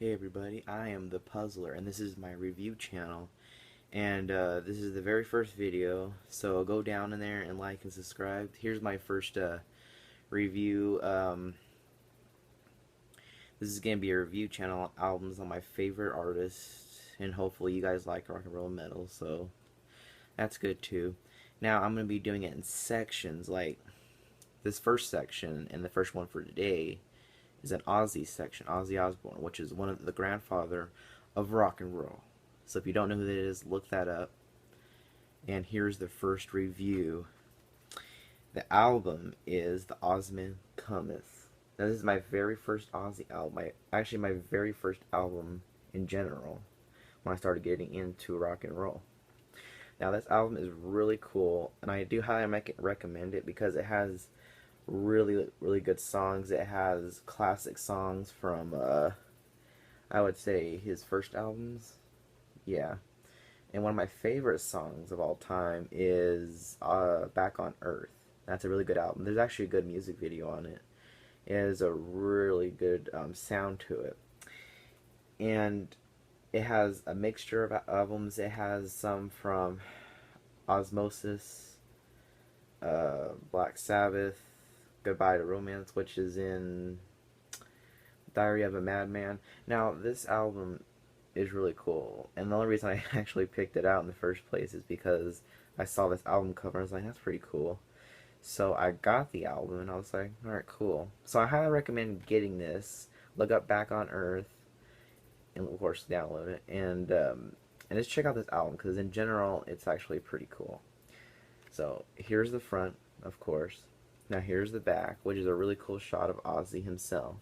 Hey everybody, I am the Puzzler and this is my review channel, and this is the very first video, so go down in there and like and subscribe. Here's my first review. This is going to be a review channel, albums on my favorite artists, and hopefully you guys like rock and roll and metal, so that's good too. Now I'm going to be doing it in sections, like this first section, and the first one for today is an Ozzy section, Ozzy Osbourne, which is one of the grandfather of rock and roll. So if you don't know who that is, look that up. And here's the first review. The album is the Ozzyman Cometh. Now this is my very first Ozzy album. Actually my very first album in general when I started getting into rock and roll. Now this album is really cool, and I do highly recommend it because it has really good songs. It has classic songs from I would say his first albums. Yeah. And one of my favorite songs of all time is Back on Earth. That's a really good album. There's actually a good music video on it. It has a really good sound to it. And it has a mixture of albums. It has some from Osmosis, Black Sabbath, Goodbye to Romance, which is in Diary of a Madman. Now, this album is really cool, and the only reason I actually picked it out in the first place is because I saw this album cover and I was like, that's pretty cool. So I got the album and I was like, alright, cool. So I highly recommend getting this. Look up Back on Earth, and of course download it, and just check out this album because in general it's actually pretty cool. So here's the front, of course. Now here's the back, which is a really cool shot of Ozzy himself.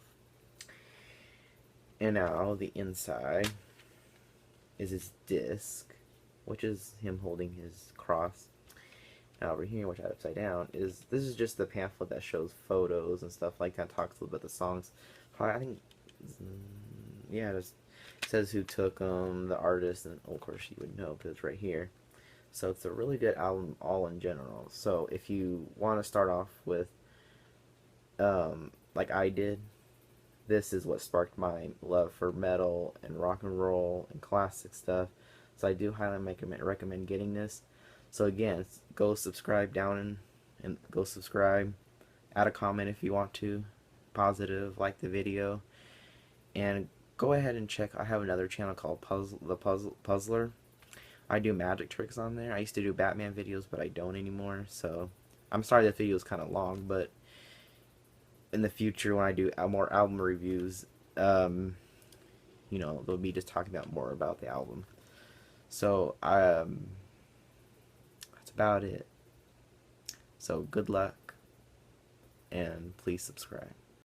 And now the inside is his disc, which is him holding his cross. Now over here, which I have upside down, this is just the pamphlet that shows photos and stuff like that, talks a little bit about the songs. I think, yeah, it just says who took them, the artist, and of course you would know because it's right here. So it's a really good album all in general. So if you want to start off with, like I did, this is what sparked my love for metal and rock and roll and classic stuff. So I do highly recommend getting this. So again, go subscribe down and go subscribe. Add a comment if you want to. Positive, like the video. And go ahead and check. I have another channel called Puzzler. I do magic tricks on there. I used to do Batman videos, but I don't anymore. So I'm sorry that video is kind of long, but in the future when I do more album reviews, they'll be just talking about more about the album. So that's about it. So good luck, and please subscribe.